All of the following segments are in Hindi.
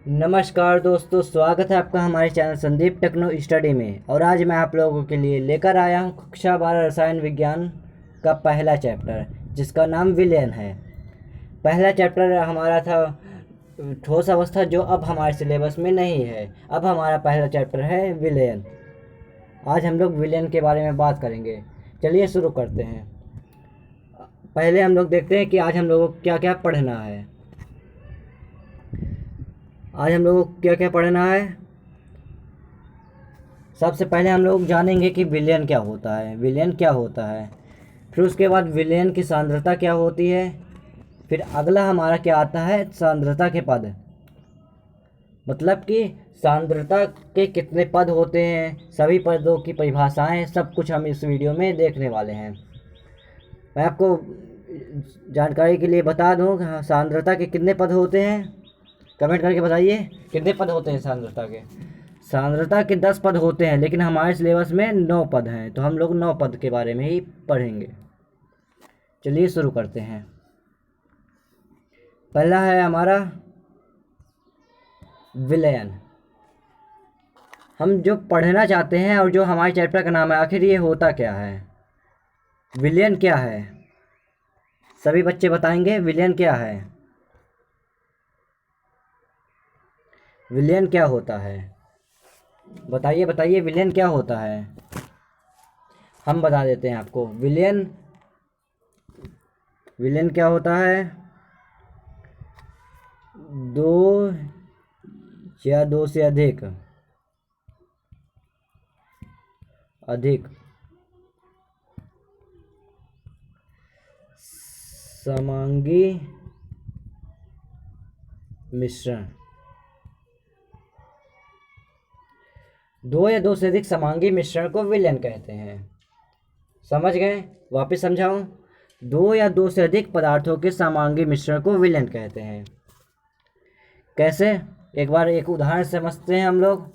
नमस्कार दोस्तों, स्वागत है आपका हमारे चैनल संदीप टेक्नो स्टडी में। और आज मैं आप लोगों के लिए लेकर आया हूं कक्षा 12 रसायन विज्ञान का पहला चैप्टर, जिसका नाम विलयन है। पहला चैप्टर हमारा था ठोस अवस्था, जो अब हमारे सिलेबस में नहीं है। अब हमारा पहला चैप्टर है विलयन। आज हम लोग विलयन के बारे में बात करेंगे। चलिए शुरू करते हैं। पहले हम लोग देखते हैं कि आज हम लोगों को क्या क्या पढ़ना है। आज हम लोगों को क्या क्या पढ़ना है। सबसे पहले हम लोग जानेंगे कि विलयन क्या होता है। विलयन क्या होता है, फिर उसके बाद विलयन की सांद्रता क्या होती है। फिर अगला हमारा क्या आता है, सांद्रता के पद, मतलब कि सांद्रता के कितने पद होते हैं, सभी पदों की परिभाषाएं, सब कुछ हम इस वीडियो में देखने वाले हैं। मैं आपको जानकारी के लिए बता दूं, सांद्रता के कितने पद होते हैं। कमेंट करके बताइए कितने पद होते हैं सांद्रता के। सांद्रता के 10 पद होते हैं, लेकिन हमारे सिलेबस में 9 पद हैं, तो हम लोग 9 पद के बारे में ही पढ़ेंगे। चलिए शुरू करते हैं। पहला है हमारा विलयन। हम जो पढ़ना चाहते हैं और जो हमारे चैप्टर का नाम है, आखिर ये होता क्या है, विलयन क्या है। सभी बच्चे बताएंगे विलयन क्या है, विलयन क्या होता है। बताइए बताइए विलयन क्या होता है। हम बता देते हैं आपको। विलयन विलयन क्या होता है, दो या दो से अधिक समांगी मिश्रण। दो या दो से अधिक समांगी मिश्रण को विलयन कहते हैं। समझ गए? वापस समझाऊं। दो या दो से अधिक पदार्थों के समांगी मिश्रण को विलयन कहते हैं। कैसे, एक बार एक उदाहरण समझते हैं हम लोग।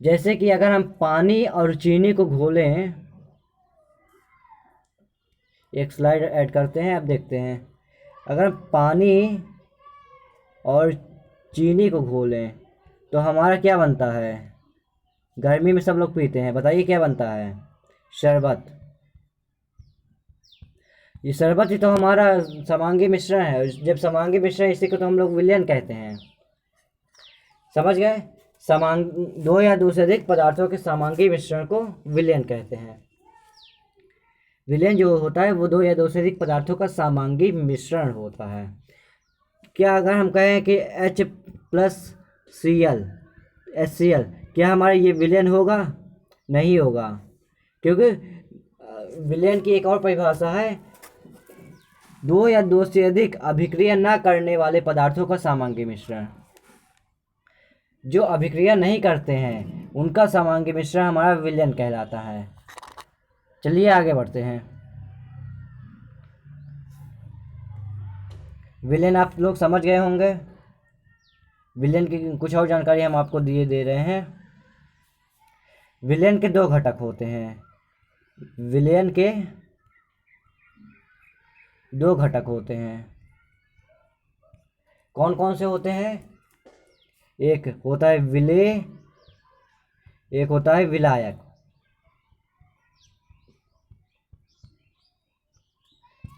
जैसे कि अगर हम पानी और चीनी को घोलें, एक स्लाइड ऐड करते हैं, अब देखते हैं। अगर पानी और चीनी को घोलें तो हमारा क्या बनता है, गर्मी में सब लोग पीते हैं, बताइए क्या बनता है, शरबत। ये शरबत ही तो हमारा समांगी मिश्रण है। जब समांगी मिश्रण, इसी को तो हम लोग विलयन कहते हैं। समझ गए? दो या दो से अधिक पदार्थों के समांगी मिश्रण को विलयन कहते हैं। विलयन जो होता है वो दो या दो से अधिक पदार्थों का समांगी मिश्रण होता है। क्या अगर हम कहें कि H+Cl HCl, क्या हमारा ये विलयन होगा? नहीं होगा, क्योंकि विलयन की एक और परिभाषा है, दो या दो से अधिक अभिक्रिया न करने वाले पदार्थों का समांगी मिश्रण। जो अभिक्रिया नहीं करते हैं उनका समांगी मिश्रण हमारा विलयन कहलाता है। चलिए आगे बढ़ते हैं। विलयन आप लोग समझ गए होंगे। विलयन की कुछ और जानकारी हम आपको दे रहे हैं। विलयन के दो घटक होते हैं। विलयन के दो घटक होते हैं। कौन कौन से होते हैं? एक होता है विलेय, एक होता है विलायक।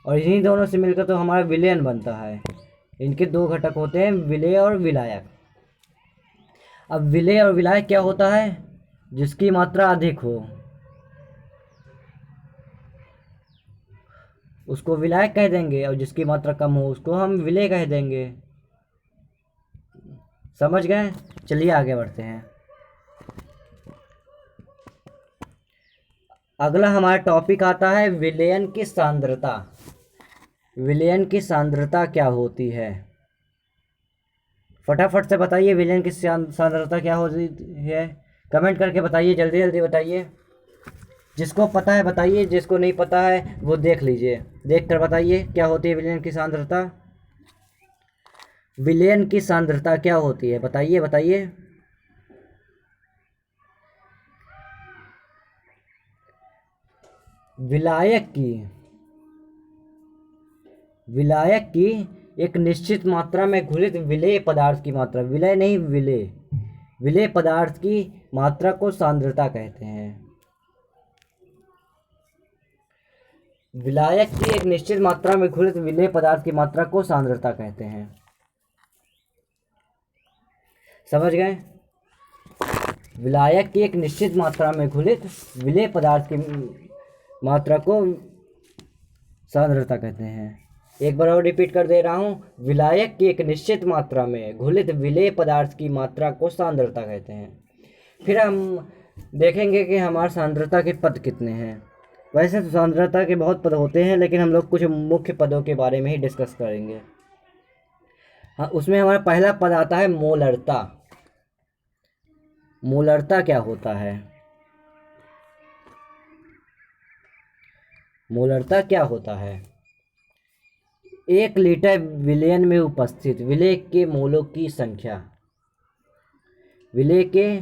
और इन्हीं दोनों से मिलकर तो हमारा विलयन बनता है। इनके दो घटक होते हैं, विलेय और विलायक। अब विलेय और विलायक क्या होता है? जिसकी मात्रा अधिक हो उसको विलायक कह देंगे, और जिसकी मात्रा कम हो उसको हम विलेय कह देंगे। समझ गए? चलिए आगे बढ़ते हैं। अगला हमारा टॉपिक आता है विलयन की सांद्रता। विलयन की सांद्रता क्या होती है? फटाफट से बताइए विलयन की सांद्रता क्या होती है। कमेंट करके बताइए, जल्दी जल्दी बताइए। जिसको पता है बताइए, जिसको नहीं पता है वो देख लीजिए, देख कर बताइए क्या होती है विलयन की सांद्रता। विलयन की सांद्रता क्या होती है, बताइए बताइए। विलायक की एक निश्चित मात्रा में घुलित विलेय पदार्थ की मात्रा, विलय नहीं विलेय, विलेय पदार्थ की मात्रा को सांद्रता कहते हैं। विलायक की एक निश्चित मात्रा में घुलित विलेय पदार्थ की मात्रा को सांद्रता कहते हैं। समझ गए? विलायक की एक निश्चित मात्रा में घुलित विलेय पदार्थ की मात्रा को सांद्रता कहते हैं। एक बार और रिपीट कर दे रहा हूँ, विलायक की एक निश्चित मात्रा में घुलित विलेय पदार्थ की मात्रा को सांद्रता कहते हैं। फिर हम देखेंगे कि हमारे सांद्रता के पद कितने हैं। वैसे तो सांद्रता के बहुत पद होते हैं, लेकिन हम लोग कुछ मुख्य पदों के बारे में ही डिस्कस करेंगे। हाँ, उसमें हमारा पहला पद आता है मोलरता। मोलरता क्या होता है? मोलरता क्या होता है? 1 लीटर विलयन में उपस्थित विलेय के मोलों की संख्या, विलेय के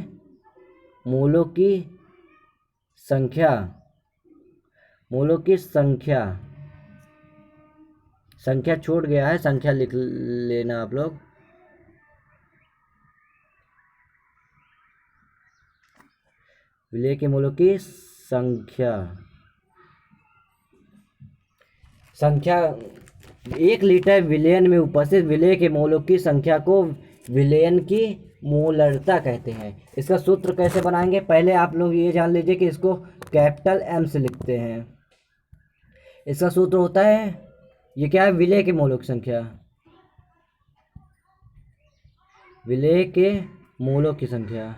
मोलों की संख्या, मोलों की संख्या, संख्या छूट गया है, संख्या लिख लेना आप लोग। विलेय के मोलों की संख्या, संख्या 1 लीटर विलयन में उपस्थित विलेय के मोलों की संख्या को विलयन की मोलरता कहते हैं। इसका सूत्र कैसे बनाएंगे? पहले आप लोग ये जान लीजिए कि इसको कैपिटल M से लिखते हैं। इसका सूत्र होता है, ये क्या है? विलेय के मोलों की संख्या, विलेय के मोलों की संख्या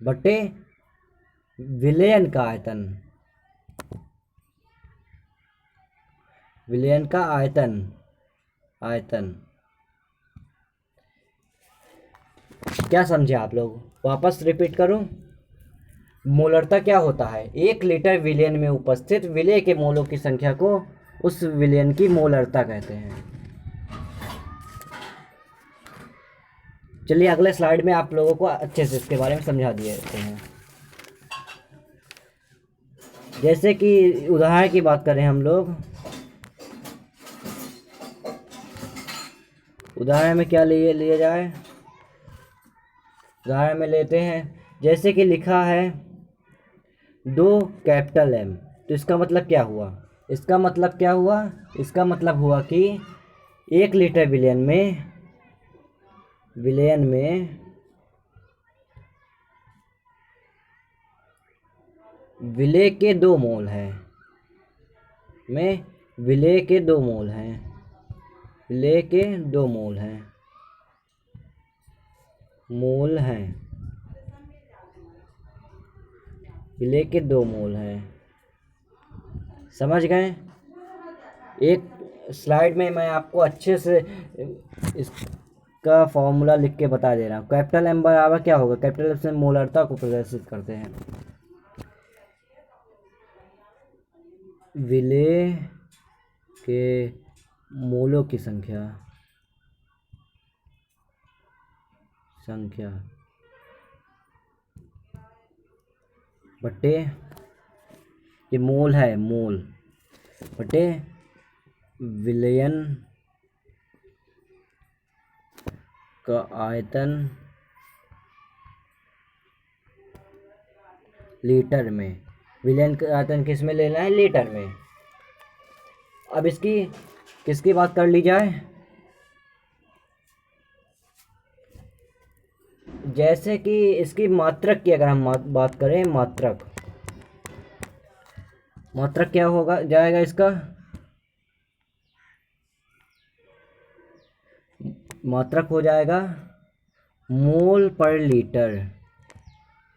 बटे विलयन का आयतन, विलयन का आयतन, आयतन। क्या समझे आप लोग? वापस रिपीट करूं, मोलरता क्या होता है? 1 लीटर विलयन में उपस्थित विलेय के मोलों की संख्या को उस विलयन की मोलरता कहते हैं। चलिए अगले स्लाइड में आप लोगों को अच्छे से इसके बारे में समझा दिए देते हैं। जैसे कि उदाहरण की बात करें हम लोग, उदाहरण में क्या लिया जाए? उदाहरण में लेते हैं, जैसे कि लिखा है 2 कैपिटल M, तो इसका मतलब क्या हुआ? इसका मतलब क्या हुआ? इसका मतलब हुआ कि 1 लीटर विलयन में विलेय के 2 मोल हैं, में विलेय के 2 मोल हैं, विलेय के 2 मोल हैं, मोल हैं, विलेय के 2 मोल हैं। समझ गए? एक स्लाइड में मैं आपको अच्छे से इसका फॉर्मूला लिख के बता दे रहा हूँ। कैपिटल M बराबर क्या होगा? कैपिटल M से मोलरता को प्रदर्शित करते हैं। विलेय के मोलों की संख्या बटे, ये मोल है, मोल बटे विलयन का आयतन लीटर में। विलयन का आयतन किस में लेना है? लीटर में। अब इसकी किसकी बात कर ली जाए? जैसे कि इसकी मात्रक की अगर हम बात करें, मात्रक, मात्रक क्या होगा जाएगा इसका? मात्रक हो जाएगा मोल पर लीटर,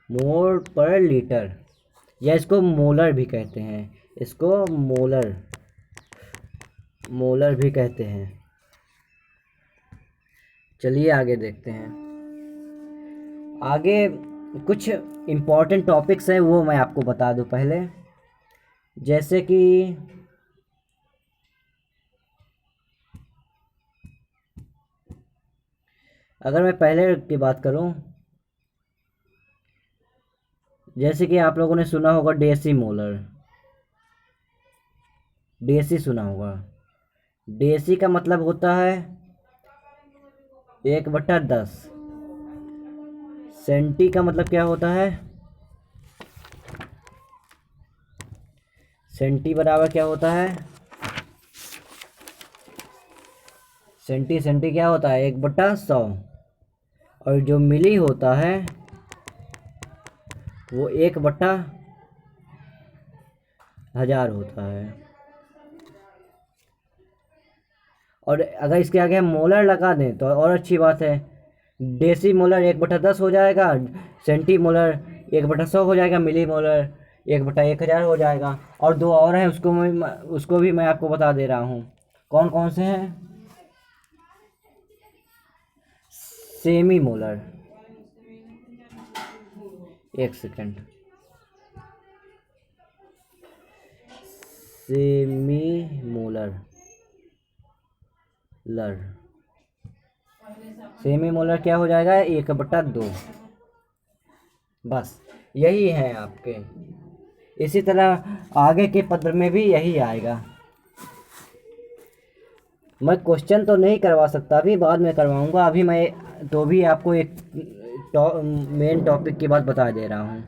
मोल पर लीटर, या इसको मोलर भी कहते हैं, इसको मोलर, मोलर भी कहते हैं। चलिए आगे देखते हैं। आगे कुछ इम्पोर्टेंट टॉपिक्स हैं, वो मैं आपको बता दूं पहले। जैसे कि अगर मैं पहले की बात करूं, जैसे कि आप लोगों ने सुना होगा डेसी मोलर, डेसी सुना होगा। डेसी का मतलब होता है 1/10। सेंटी का मतलब क्या होता है? सेंटी बराबर क्या होता है? सेंटी क्या होता है? 1/100। और जो मिली होता है वो 1/1000 होता है। और अगर इसके आगे हम मोलर लगा दें तो और अच्छी बात है। डेसी मोलर 1/10 हो जाएगा, सेंटी मोलर 1/100 हो जाएगा, मिली मोलर 1/1000 हो जाएगा। और दो और हैं, उसको भी मैं आपको बता दे रहा हूँ। कौन कौन से हैं? सेमी मोलर, एक सेकेंड, सेमी मोलर लर सेमी मोलर क्या हो जाएगा? 1/2। बस यही है आपके। इसी तरह आगे के पद में भी यही आएगा। मैं क्वेश्चन तो नहीं करवा सकता, अभी बाद में करवाऊंगा। अभी मैं तो भी आपको एक मेन टॉपिक की बात बता दे रहा हूँ।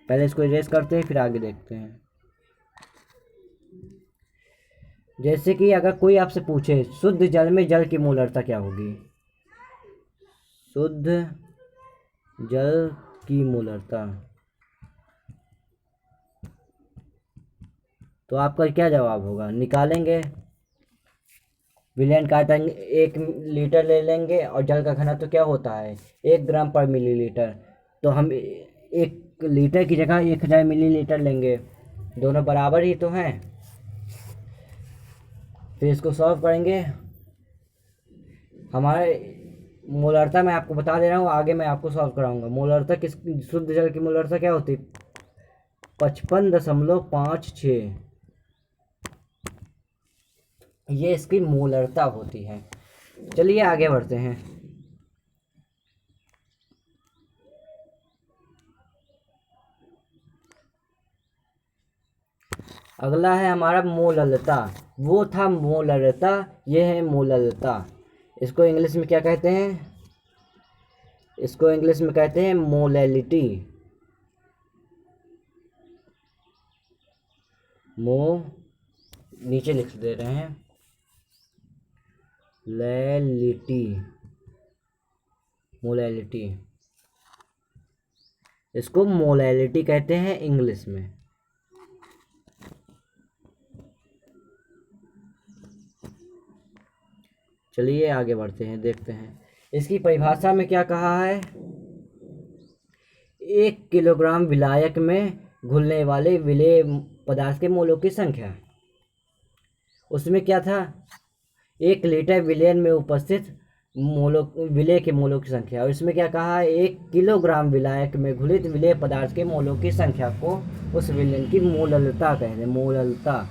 पहले इसको इरेज करते हैं, फिर आगे देखते हैं। जैसे कि अगर कोई आपसे पूछे शुद्ध जल में जल की मोलरता क्या होगी? शुद्ध जल की मोलरता, तो आपका क्या जवाब होगा? निकालेंगे। विलयन का आयतन 1 लीटर ले लेंगे और जल का घनत्व तो क्या होता है? 1 ग्राम/मिलीलीटर। तो हम 1 लीटर की जगह 1000 मिलीलीटर लेंगे, दोनों बराबर ही तो हैं। फिर इसको सॉल्व करेंगे। हमारे मोलरता मैं आपको बता दे रहा हूँ, आगे मैं आपको सॉल्व कराऊंगा। मोलरता किस शुद्ध जल की मोलरता क्या होती है? 55.56। ये इसकी मोलरता होती है। चलिए आगे बढ़ते हैं। अगला है हमारा मोललता। वो था मोलरता, ये है मोललता। इसको इंग्लिश में क्या कहते हैं? इसको इंग्लिश में कहते हैं मोलैलिटी। नीचे लिख दे रहे हैं, लैलिटी, मोलैलिटी। इसको मोलैलिटी कहते हैं इंग्लिश में। चलिए आगे बढ़ते हैं, देखते हैं इसकी परिभाषा में क्या कहा है। 1 किलोग्राम विलायक में घुलने वाले विलेय पदार्थ के मोलों की संख्या। उसमें क्या था? 1 लीटर विलयन में उपस्थित विलेय के मोलों की संख्या। और इसमें क्या कहा है? 1 किलोग्राम विलायक में घुलित विलेय पदार्थ के मोलों की संख्या को उस विलयन की मोललता कहते हैं। मोललता,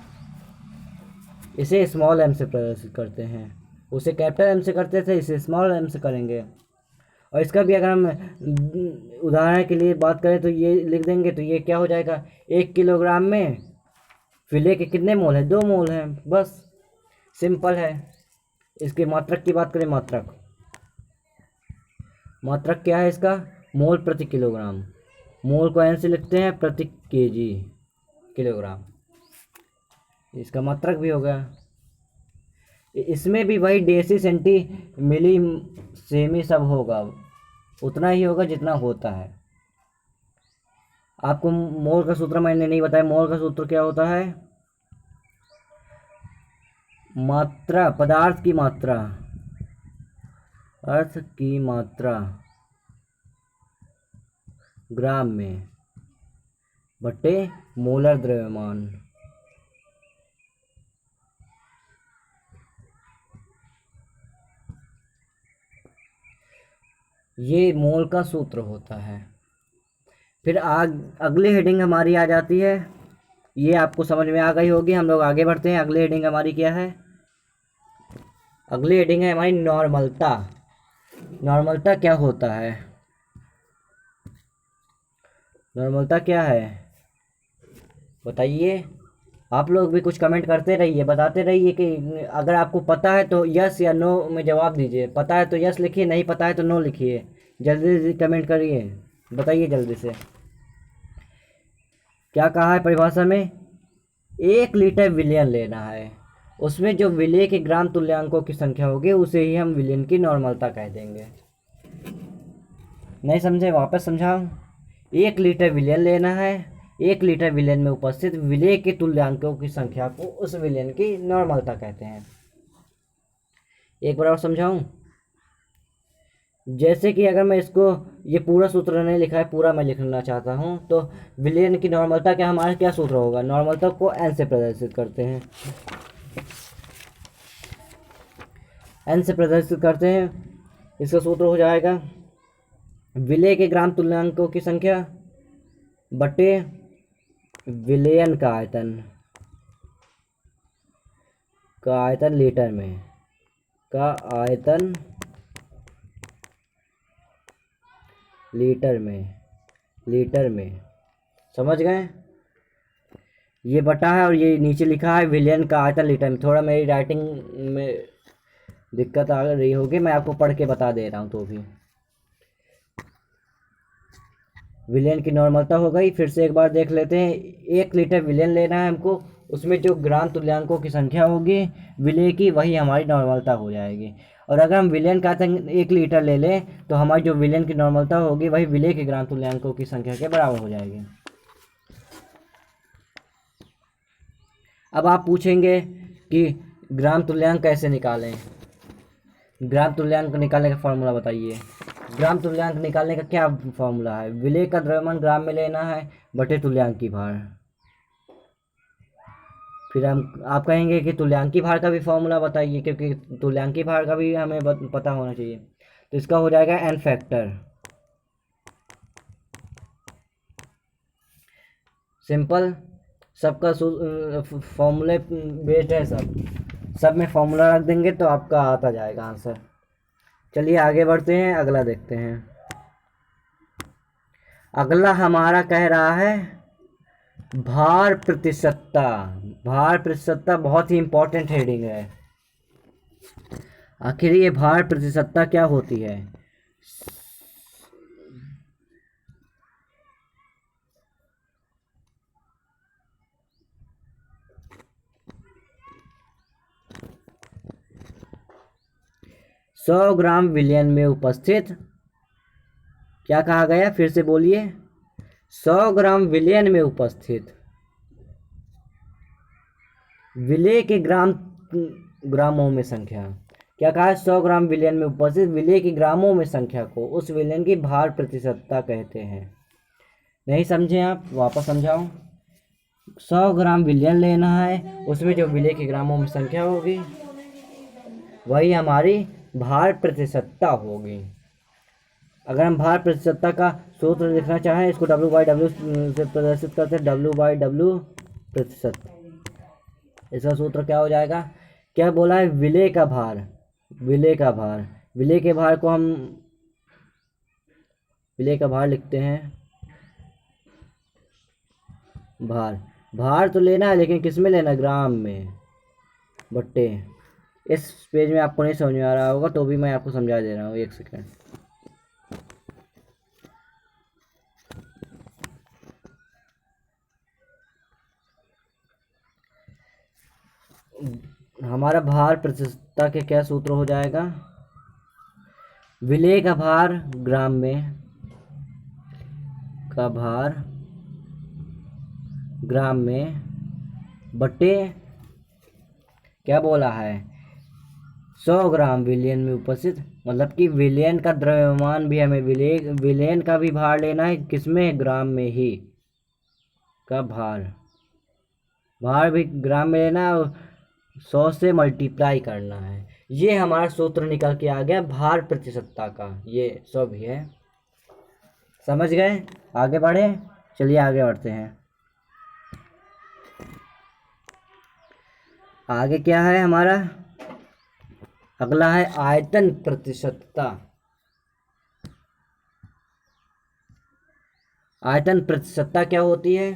इसे स्मॉल एम से प्रदर्शित करते हैं। उसे कैपिटल एम से करते थे, इसे स्मॉल एम से करेंगे। और इसका भी अगर हम उदाहरण के लिए बात करें तो ये लिख देंगे, तो ये क्या हो जाएगा? 1 किलोग्राम में विलेय के कितने मोल हैं? 2 मोल हैं। बस सिंपल है। इसके मात्रक की बात करें, मात्रक क्या है इसका? मोल प्रति किलोग्राम। मोल को एन से लिखते हैं, प्रति केजी, किलोग्राम। इसका मात्रक भी होगा। इसमें भी वही डेसी, सेंटी, मिली, सेमी सब होगा, उतना ही होगा जितना होता है। आपको मोल का सूत्र मैंने नहीं बताया। मोल का सूत्र क्या होता है? मात्रा, पदार्थ की मात्रा, अर्थ की मात्रा ग्राम में बटे मोलर द्रव्यमान। ये मोल का सूत्र होता है। फिर अगली हेडिंग हमारी आ जाती है। ये आपको समझ में आ गई होगी। हम लोग आगे बढ़ते हैं। अगली हेडिंग हमारी क्या है? अगली हेडिंग है हमारी नॉर्मलता। नॉर्मलता क्या होता है? नॉर्मलता क्या है बताइए। आप लोग भी कुछ कमेंट करते रहिए, बताते रहिए कि अगर आपको पता है तो यस या नो में जवाब दीजिए। पता है तो यस लिखिए, नहीं पता है तो नो लिखिए। जल्दी जल्दी कमेंट करिए, बताइए जल्दी से। क्या कहा है परिभाषा में? 1 लीटर विलयन लेना है, उसमें जो विलय के ग्राम तुल्यांकों की संख्या होगी उसे ही हम विलयन की नॉर्मलता कह देंगे। नहीं समझे? वापस समझाऊं। 1 लीटर विलयन लेना है, 1 लीटर विलयन में उपस्थित विलय के तुल्यांकों की संख्या को उस विलयन की नॉर्मलता कहते हैं। एक बार और समझाऊं। जैसे कि अगर मैं इसको, ये पूरा सूत्र नहीं लिखा है, पूरा मैं लिखना चाहता हूँ, तो विलयन की नॉर्मलता क्या, हमारा क्या सूत्र होगा? नॉर्मलता को एन से प्रदर्शित करते हैं, एन से प्रदर्शित करते हैं। इसका सूत्र हो जाएगा विलय के ग्राम तुल्यांकों की संख्या बटे विलयन का आयतन, लीटर में, का आयतन लीटर में। समझ गए? ये बटा है और ये नीचे लिखा है विलयन का आयतन लीटर में। थोड़ा मेरी राइटिंग में दिक्कत आ रही होगी, मैं आपको पढ़ के बता दे रहा हूँ। तो भी विलयन की नॉर्मलता हो गई। फिर से एक बार देख लेते हैं। 1 लीटर विलयन लेना है हमको, उसमें जो ग्राम तुल्यांकों की संख्या होगी विलय की, वही हमारी नॉर्मलता हो जाएगी। और अगर हम विलयन का आयतन 1 लीटर ले लें तो हमारी जो विलयन की नॉर्मलता होगी वही विलय के ग्राम तुल्यांकों की संख्या के बराबर हो जाएगी। अब आप पूछेंगे कि ग्राम तुल्यांक कैसे निकालें? ग्राम तुल्यांक निकालने का फॉर्मूला बताइए। ग्राम तुल्यांक निकालने का क्या फॉर्मूला है? विलय का द्रव्यमान ग्राम में लेना है बटे तुल्यांक की भार। फिर आप कहेंगे कि तुल्यांकी भार का भी फॉर्मूला बताइए, क्योंकि तुल्यांकी भार का भी हमें पता होना चाहिए। तो इसका हो जाएगा एन फैक्टर। सिंपल, सबका फॉर्मूले बेस्ड है, सब में फॉर्मूला रख देंगे तो आपका आता जाएगा आंसर। चलिए आगे बढ़ते हैं, अगला देखते हैं। अगला हमारा कह रहा है भार प्रतिशतता। भार प्रतिशतता बहुत ही इंपॉर्टेंट हेडिंग है। आखिर ये भार प्रतिशतता क्या होती है? सौ ग्राम विलयन में उपस्थित, क्या कहा गया? फिर से बोलिए। 100 ग्राम विलयन में उपस्थित विलय के ग्रामों में संख्या। क्या कहा? 100 ग्राम विलयन में उपस्थित विलय के ग्रामों में संख्या को उस विलयन की भार प्रतिशतता कहते हैं। नहीं समझे आप? वापस समझाऊं। 100 ग्राम विलयन लेना है, उसमें जो विलय के ग्रामों में संख्या होगी वही हमारी भार प्रतिशतता होगी। अगर हम भार प्रतिशतता का सूत्र लिखना चाहें, इसको W/W से प्रदर्शित करते हैं, W/W प्रतिशत। इसका सूत्र क्या हो जाएगा? क्या बोला है? विलय का भार, विलय के भार को हम विलय का भार लिखते हैं। भार तो लेना है, लेकिन किस में लेना? ग्राम में, बट्टे। इस पेज में आपको नहीं समझ में आ रहा होगा तो भी मैं आपको समझा दे रहा हूँ, एक सेकेंड। हमारा भार प्रतिशतता के क्या सूत्र हो जाएगा? विलय का भार ग्राम में, ग्राम में, बटे, क्या बोला है? 100 ग्राम विलयन में उपस्थित, मतलब कि विलयन का द्रव्यमान भी हमें विलयन का भी भार लेना है, किसमें? ग्राम में ही, का भार भी ग्राम में लेना है, 100 से मल्टीप्लाई करना है। ये हमारा सूत्र निकल के आ गया भार प्रतिशतता का। ये सब ही है, समझ गए? आगे बढ़े, चलिए आगे बढ़ते हैं। आगे क्या है हमारा? अगला है आयतन प्रतिशतता। आयतन प्रतिशतता क्या होती है?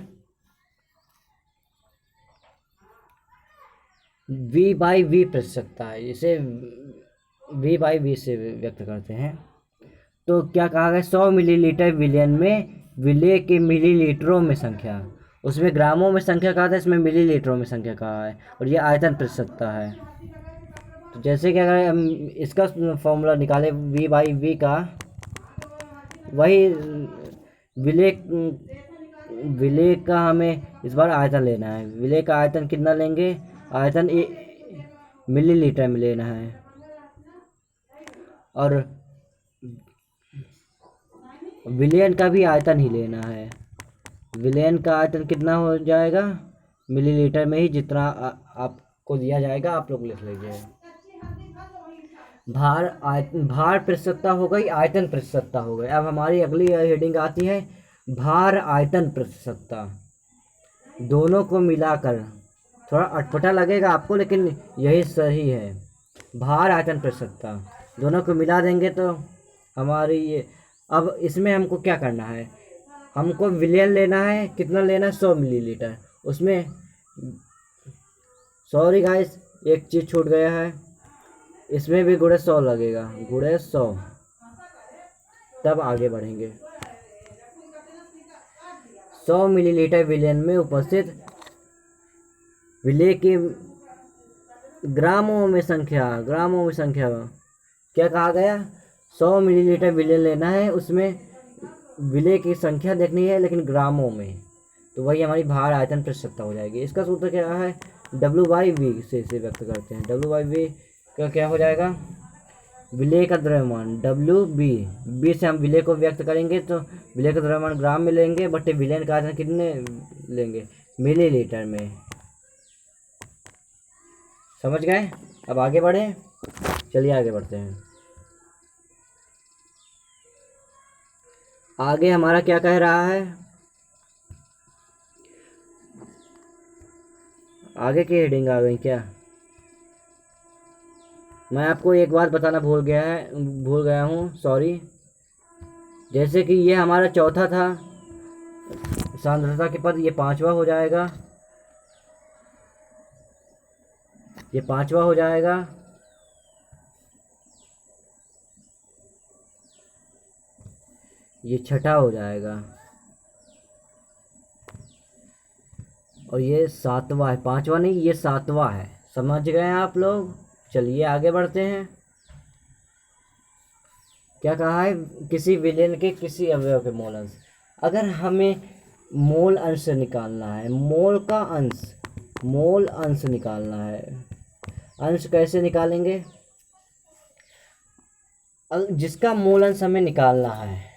वी बाई वी प्रतिशतता है, इसे वी बाई वी से व्यक्त करते हैं। तो क्या कहा गया, 100 मिलीलीटर विलयन में विलय के मिलीलीटरों में संख्या, उसमें ग्रामों में संख्या कहा था, इसमें मिलीलीटरों में संख्या कहा है, और ये आयतन प्रतिशतता है। तो जैसे कि अगर हम इसका फॉर्मूला निकालें वी बाई वी का, वही विलय विलय का हमें इस बार आयतन लेना है। विलय का आयतन कितना लेंगे, आयतन मिलीलीटर में लेना है, और विलयन का भी आयतन ही लेना है। विलयन का आयतन कितना हो जाएगा, मिलीलीटर में ही जितना आपको दिया जाएगा आप लोग लिख लीजिए। भार प्रतिशतता हो गई, आयतन प्रतिशतता हो गई। अब हमारी अगली हेडिंग आती है भार आयतन प्रतिशतता। दोनों को मिलाकर, थोड़ा अटपटा लगेगा आपको लेकिन यही सही है। भार आयतन प्रतिशतता दोनों को मिला देंगे तो हमारी ये, अब इसमें हमको क्या करना है, हमको विलयन लेना है, कितना लेना है, 100 मिलीलीटर। उसमें सॉरी गाइस एक चीज़ छूट गया है, इसमें भी गुणे 100 लगेगा, गुणे 100, तब आगे बढ़ेंगे। 100 मिलीलीटर विलयन में उपस्थित विलय के ग्रामों में संख्या, ग्रामों में संख्या क्या कहा गया, 100 मिलीलीटर विलयन लेना है, उसमें विलय की संख्या देखनी है लेकिन ग्रामों में, तो वही हमारी भार आयतन प्रतिशतता हो जाएगी। इसका सूत्र क्या है, W बाई वी से इसे व्यक्त करते हैं। W बाई वी का क्या हो जाएगा, विलय का द्रव्यमान W B से हम विलय को व्यक्त करेंगे तो विलय का द्रव्यमान ग्राम में लेंगे, बटे विलयन का आयतन कितने लेंगे, मिलीलीटर में। समझ गए, अब आगे बढ़े, चलिए आगे बढ़ते हैं। आगे हमारा क्या कह रहा है, आगे की हेडिंग आ गई क्या, मैं आपको एक बात बताना भूल गया हूँ, सॉरी। जैसे कि ये हमारा चौथा था सांद्रता के पद, ये पांचवा हो जाएगा, ये पांचवा हो जाएगा, ये छठा हो जाएगा, और ये सातवां है, पांचवा नहीं ये सातवां है। समझ गए आप लोग, चलिए आगे बढ़ते हैं। क्या कहा है, किसी विलयन के किसी अवयव के मोल अंश। अगर हमें मोल अंश निकालना है, मोल का अंश, मोल अंश निकालना है, अंश कैसे निकालेंगे, जिसका मोल अंश हमें निकालना है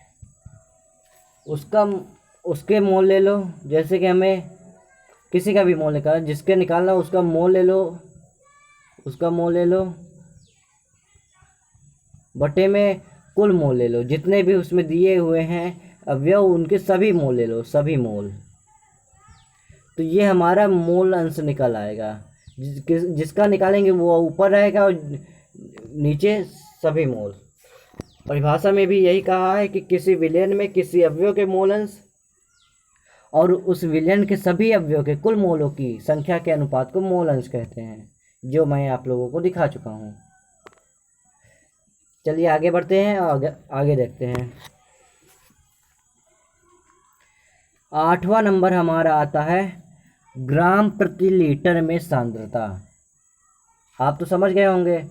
उसके मोल ले लो। जैसे कि हमें किसी का भी मोल निकालना, जिसके निकालना उसका मोल ले लो, उसका मोल ले लो, बटे में कुल मोल ले लो, जितने भी उसमें दिए हुए हैं अवयव उनके सभी मोल ले लो, सभी मोल। तो ये हमारा मोल अंश निकल आएगा, जिसका निकालेंगे वो ऊपर रहेगा और नीचे सभी मोल। परिभाषा में भी यही कहा है कि किसी विलयन में किसी अवयव के मोल अंश और उस विलयन के सभी अवयव के कुल मोलों की संख्या के अनुपात को मोल अंश कहते हैं, जो मैं आप लोगों को दिखा चुका हूँ। चलिए आगे बढ़ते हैं, आगे देखते हैं। 8वां नंबर हमारा आता है ग्राम प्रति लीटर में सांद्रता। आप तो समझ गए होंगे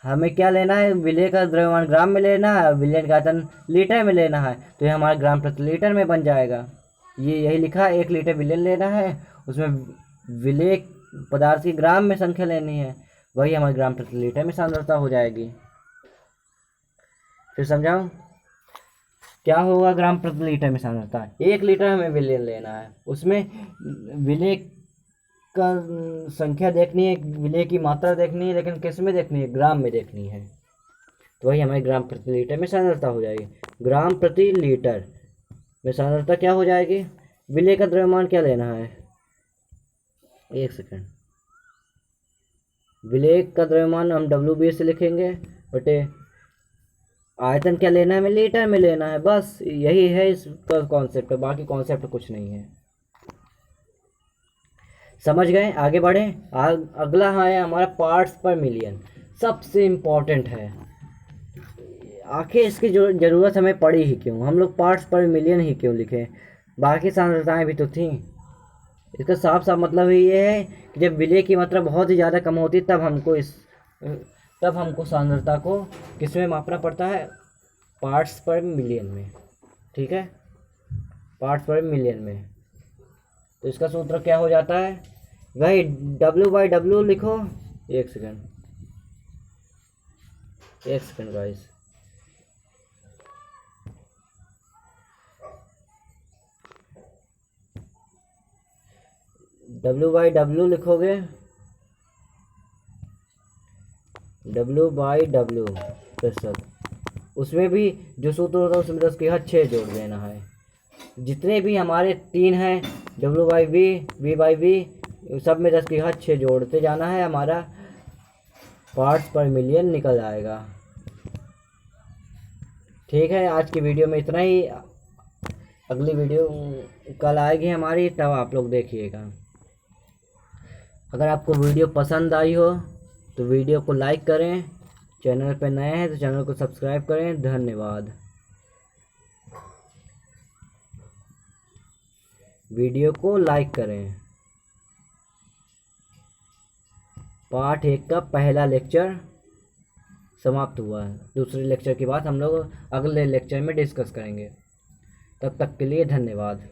हमें क्या लेना है, विलय का द्रव्यमान ग्राम में लेना है, विलयन का आयतन लीटर में लेना है, तो ये हमारा ग्राम प्रति लीटर में बन जाएगा। ये यही लिखा है, 1 लीटर विलयन लेना है, उसमें विलय पदार्थ की ग्राम में संख्या लेनी है, वही हमारे ग्राम प्रति लीटर में सांद्रता हो जाएगी। फिर समझाऊं क्या होगा ग्राम प्रति लीटर में सांद्रता। 1 लीटर हमें विलयन लेना है, उसमें विलय का संख्या देखनी है, विलय की मात्रा देखनी है, लेकिन किस में देखनी है, ग्राम में देखनी है, तो वही हमारे ग्राम प्रति लीटर में सांद्रता हो जाएगी। ग्राम प्रति लीटर में सांद्रता क्या हो जाएगी, विलय का द्रव्यमान क्या लेना है, एक सेकंड, विलय का द्रव्यमान हम WB से लिखेंगे, बटे आयतन क्या लेना है, हमें लीटर में लेना है, बस यही है इसका कॉन्सेप्ट, बाकी कॉन्सेप्ट कुछ नहीं है। समझ गए? आगे बढ़ें। अगला है हमारा पार्ट्स पर मिलियन, सबसे इम्पोर्टेंट है। आखिर इसकी जो ज़रूरत हमें पड़ी ही क्यों, हम लोग पार्ट्स पर मिलियन ही क्यों लिखे, बाकी सांद्रताएं भी तो थीं। इसका साफ साफ मतलब ये है कि जब विलय की मात्रा बहुत ही ज़्यादा कम होती है तब हमको सांद्रता को किस में मापना पड़ता है, पार्ट्स पर मिलियन में। ठीक है, पार्ट्स पर मिलियन में। तो इसका सूत्र क्या हो जाता है, वही W/W लिखो। एक सेकंड गाइस, W/W लिखोगे, W/W प्रतिशत, उसमें भी जो सूत्र होता है उसमें 10⁶ जोड़ देना है। जितने भी हमारे 3 हैं, W/V, V/V, सब में 10⁶ जोड़ते जाना है, हमारा पार्ट्स पर मिलियन निकल जाएगा। ठीक है, आज की वीडियो में इतना ही। अगली वीडियो कल आएगी हमारी, तब आप लोग देखिएगा। अगर आपको वीडियो पसंद आई हो तो वीडियो को लाइक करें, चैनल पर नए हैं तो चैनल को सब्सक्राइब करें। धन्यवाद। वीडियो को लाइक करें। पार्ट 1 का पहला लेक्चर समाप्त हुआ है। दूसरे लेक्चर की बात हम लोग अगले लेक्चर में डिस्कस करेंगे। तब तक के लिए धन्यवाद।